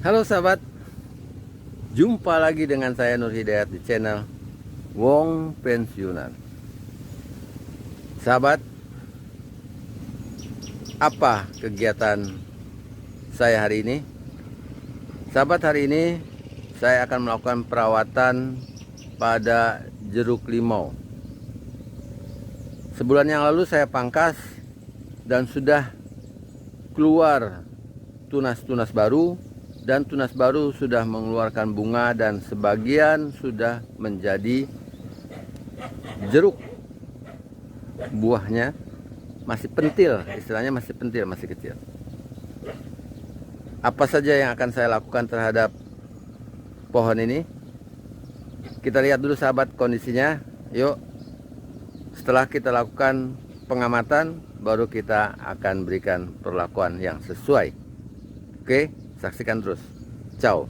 Halo sahabat, jumpa lagi dengan saya Nur Hidayat di channel Wong Pensiunan. Sahabat, apa kegiatan saya hari ini? Sahabat, hari ini saya akan melakukan perawatan pada jeruk limau. Sebulan yang lalu saya pangkas dan sudah keluar tunas-tunas baru. Dan tunas baru sudah mengeluarkan bunga dan sebagian sudah menjadi jeruk. Buahnya masih pentil, istilahnya masih pentil, masih kecil. Apa saja yang akan saya lakukan terhadap pohon ini? Kita lihat dulu sahabat kondisinya. Yuk, setelah kita lakukan pengamatan, baru kita akan berikan perlakuan yang sesuai. Oke, saksikan terus. Ciao.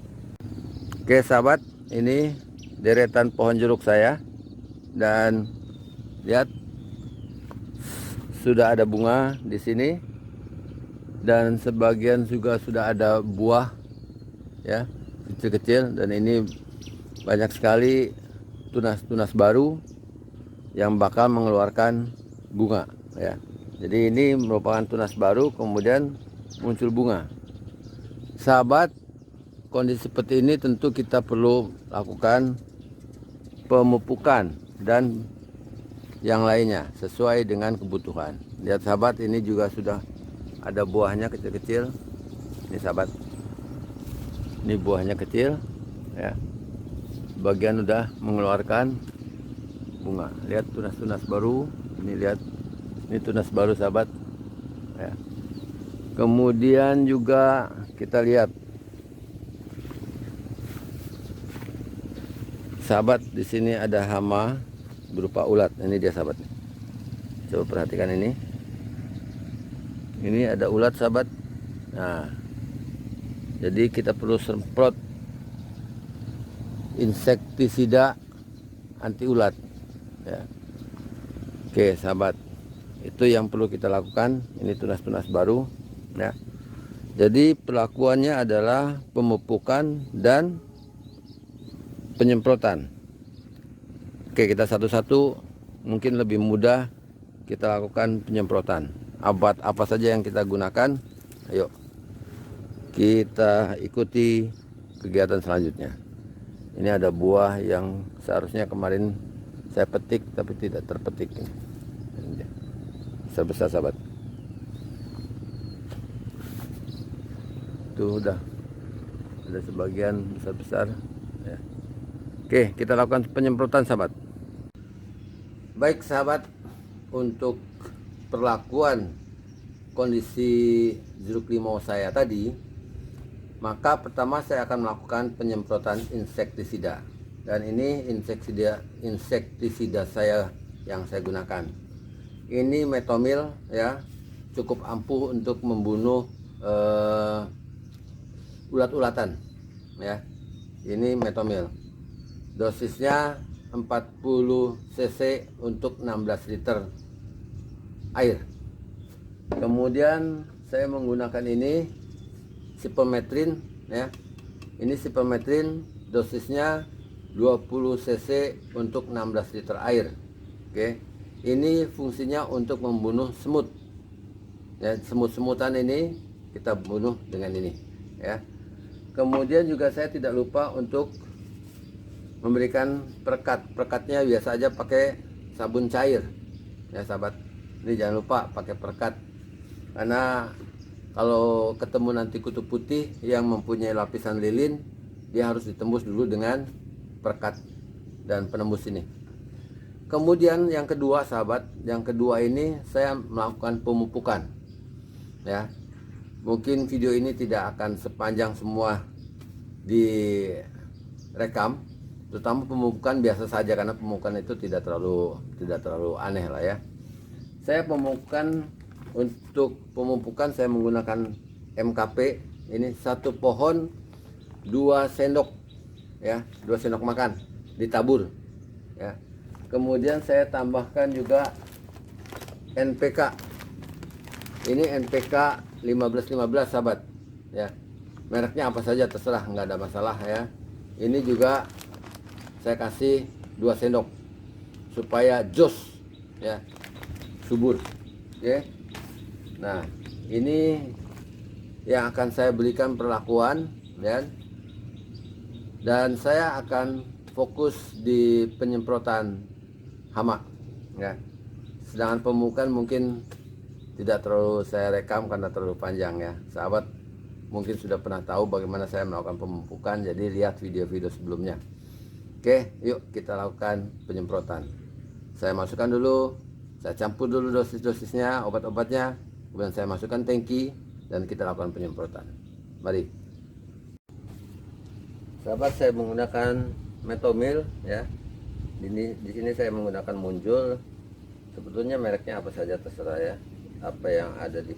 Oke sahabat, ini deretan pohon jeruk saya. Dan lihat, sudah ada bunga di sini. Dan sebagian juga sudah ada buah, ya, kecil-kecil. Dan ini banyak sekali tunas-tunas baru yang bakal mengeluarkan bunga, ya. Jadi ini merupakan tunas baru, kemudian muncul bunga. Sahabat, kondisi seperti ini tentu kita perlu lakukan pemupukan dan yang lainnya sesuai dengan kebutuhan. Lihat sahabat, ini juga sudah ada buahnya kecil-kecil. Ini sahabat, ini buahnya kecil, ya. Bagian udah mengeluarkan bunga. Lihat tunas-tunas baru. Ini lihat, ini tunas baru sahabat, ya. Kemudian juga kita lihat sahabat, di sini ada hama berupa ulat. Ini dia sahabat. Coba perhatikan ini. Ini ada ulat sahabat. Nah, jadi kita perlu semprot insektisida anti ulat, ya. Oke sahabat, itu yang perlu kita lakukan. Ini tunas-tunas baru, ya. Jadi perlakuannya adalah pemupukan dan penyemprotan. Oke, kita satu-satu mungkin lebih mudah kita lakukan penyemprotan. Obat apa saja yang kita gunakan? Ayo kita ikuti kegiatan selanjutnya. Ini ada buah yang seharusnya kemarin saya petik tapi tidak terpetik. Ini besar-besar sahabat. Itu udah ada sebagian besar-besar, ya. Oke, kita lakukan penyemprotan sahabat. Baik sahabat, untuk perlakuan kondisi jeruk limau saya tadi, maka pertama saya akan melakukan penyemprotan insektisida. Dan ini insektisida saya yang saya gunakan. Ini metomil, ya, cukup ampuh untuk membunuh ulat-ulatan, ya. Ini metomil. Dosisnya 40 cc untuk 16 liter air. Kemudian saya menggunakan ini sipermetrin, ya. Ini sipermetrin dosisnya 20 cc untuk 16 liter air. Oke. Ini fungsinya untuk membunuh semut. Ya, semut-semutan ini kita bunuh dengan ini, ya. Kemudian juga saya tidak lupa untuk memberikan perekat. Perekatnya biasa aja pakai sabun cair, ya sahabat. Ini jangan lupa pakai perekat, karena kalau ketemu nanti kutu putih yang mempunyai lapisan lilin, dia harus ditembus dulu dengan perekat dan penembus ini. Kemudian yang kedua sahabat, yang kedua ini saya melakukan pemupukan, ya. Mungkin video ini tidak akan sepanjang semua direkam, terutama pemupukan biasa saja, karena pemupukan itu tidak terlalu aneh lah, ya. Saya pemupukan, untuk pemupukan saya menggunakan MKP. Ini satu pohon 2 sendok, ya, 2 sendok makan ditabur, ya. Kemudian saya tambahkan juga NPK. Ini NPK 15-15 sahabat, ya. mereknya apa saja terserah, nggak ada masalah ya. Ini juga saya kasih 2 sendok supaya jos ya, subur. Oke. Nah, ini yang akan saya berikan perlakuan ya. Dan saya akan fokus di penyemprotan hama ya. Sedangkan pemupukan mungkin tidak terlalu saya rekam karena terlalu panjang ya. Sahabat mungkin sudah pernah tahu bagaimana saya melakukan pemupukan, jadi lihat video-video sebelumnya. Oke, yuk kita lakukan penyemprotan. Saya masukkan dulu, saya campur dulu dosis-dosisnya, obat-obatnya, kemudian saya masukkan tangki dan kita lakukan penyemprotan. Mari. Sahabat, saya menggunakan Metomil ya. Di sini saya menggunakan Munjul. Sebetulnya mereknya apa saja terserah ya. Apa yang ada di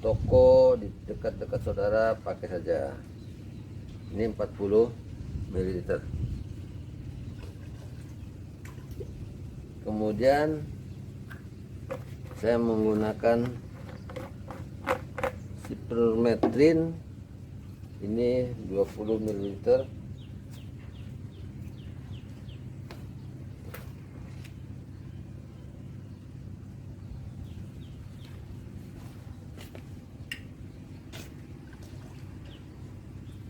toko di dekat-dekat saudara pakai saja. Ini 40 ml. Kemudian saya menggunakan Sipermetrin. Ini 20 ml.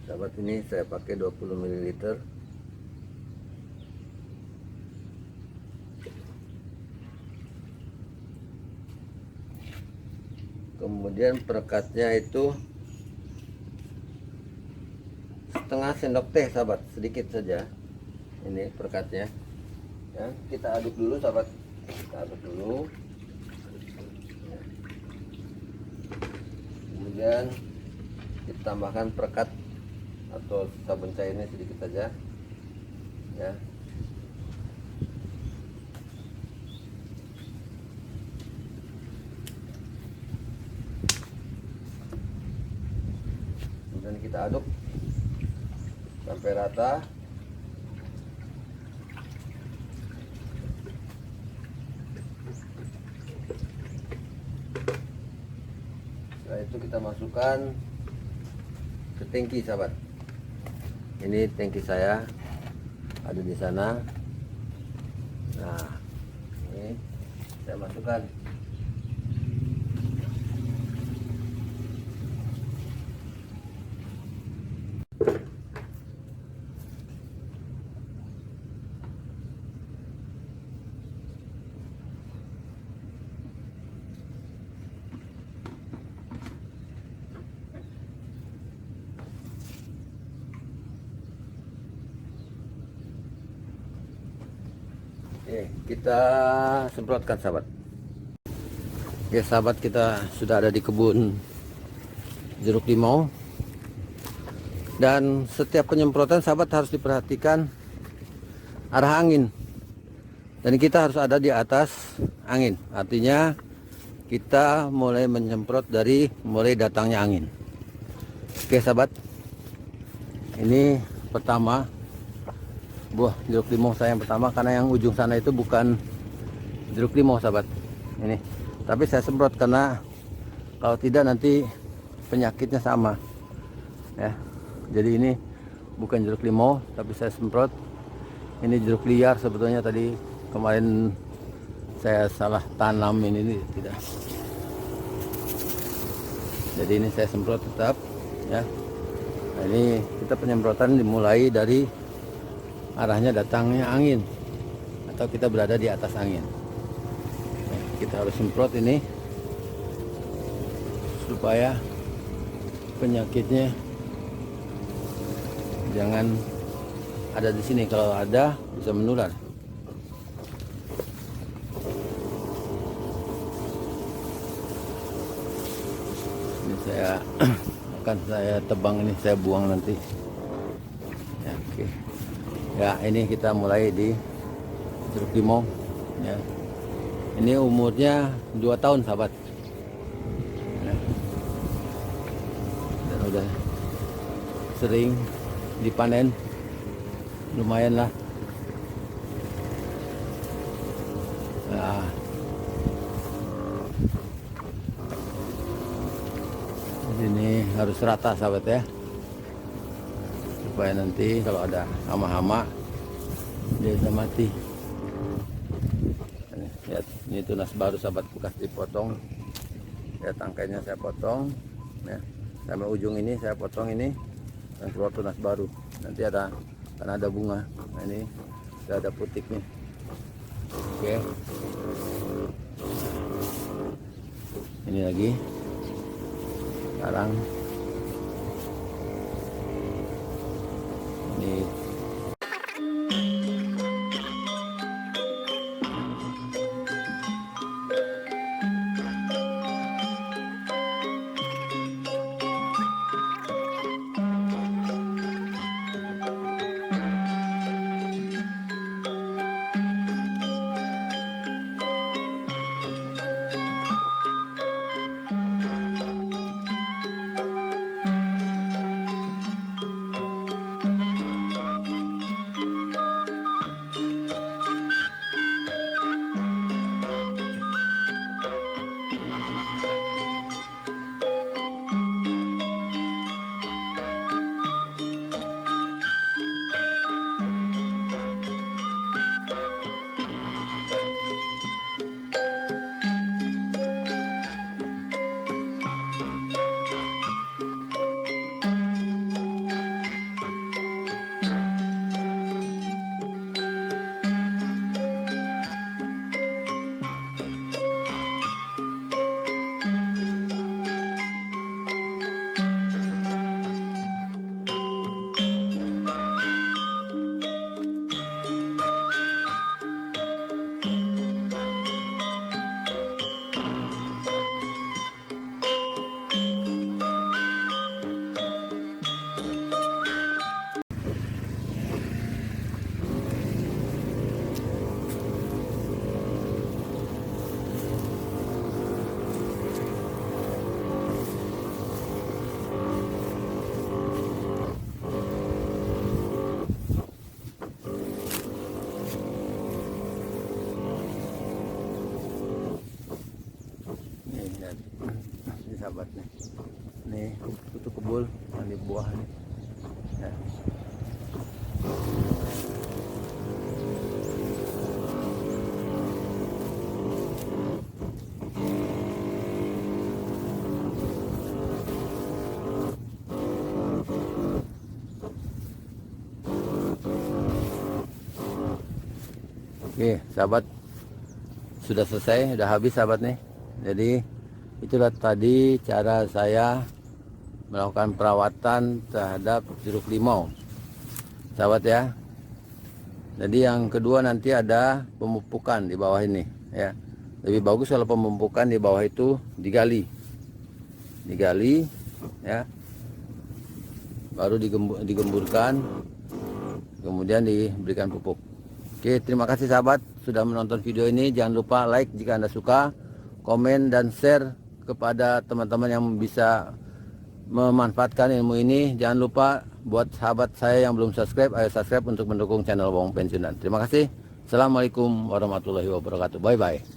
Sahabat, ini saya pakai 20 ml. Kemudian perekatnya itu setengah sendok teh sahabat, sedikit saja. Ini perekatnya ya. Kita aduk dulu sahabat, kita aduk dulu ya. Kemudian kita tambahkan perekat atau sabun cairnya sedikit saja ya. Kemudian kita aduk sampai rata. Setelah itu kita masukkan ke tangki sahabat. Ini tangki saya ada di sana. Nah, ini saya masukkan. Kita semprotkan sahabat. Oke sahabat, kita sudah ada di kebun jeruk limau. Dan setiap penyemprotan sahabat harus diperhatikan arah angin. Dan kita harus ada di atas angin. Artinya kita mulai menyemprot dari mulai datangnya angin. Oke sahabat, ini pertama buah jeruk limau saya yang pertama, karena yang ujung sana itu bukan jeruk limau sahabat ini, tapi saya semprot karena kalau tidak nanti penyakitnya sama ya. Jadi ini bukan jeruk limau tapi saya semprot. Ini jeruk liar sebetulnya, tadi kemarin saya salah tanam ini tidak, jadi ini saya semprot tetap ya. Nah, ini kita penyemprotan dimulai dari arahnya datangnya angin atau kita berada di atas angin. Nah, kita harus semprot ini supaya penyakitnya jangan ada di sini. Kalau ada bisa menular. Ini saya akan saya tebang, ini saya buang nanti ya. Oke ya, ini kita mulai di jeruk limau ya. Ini umurnya 2 tahun sahabat ya. Dan udah sering dipanen, lumayan lah. Nah, ini harus rata sahabat ya. supaya nanti kalau ada hama-hama dia bisa mati. Lihat, ini tunas baru sahabat, bekas dipotong. Ya, tangkainya saya potong ya, sampai ujung ini saya potong ini, dan keluar tunas baru. Nanti ada, karena ada bunga. Nah, ini sudah ada putiknya. Oke, ini lagi sekarang ini. Ini sahabat nih, nih kutu kebul yang di buah nih ya. Oke sahabat, sudah selesai, sudah habis sahabat nih. Jadi itulah tadi cara saya melakukan perawatan terhadap jeruk limau sahabat ya. Jadi yang kedua nanti ada pemupukan di bawah ini ya. Lebih bagus kalau pemupukan di bawah itu digali ya, baru digemburkan, kemudian diberikan pupuk. Oke, terima kasih sahabat sudah menonton video ini. Jangan lupa like jika Anda suka, komen dan share kepada teman-teman yang bisa memanfaatkan ilmu ini. Jangan lupa buat sahabat saya yang belum subscribe, ayo subscribe untuk mendukung channel Wong Pensiunan. Terima kasih. Assalamualaikum warahmatullahi wabarakatuh. Bye bye.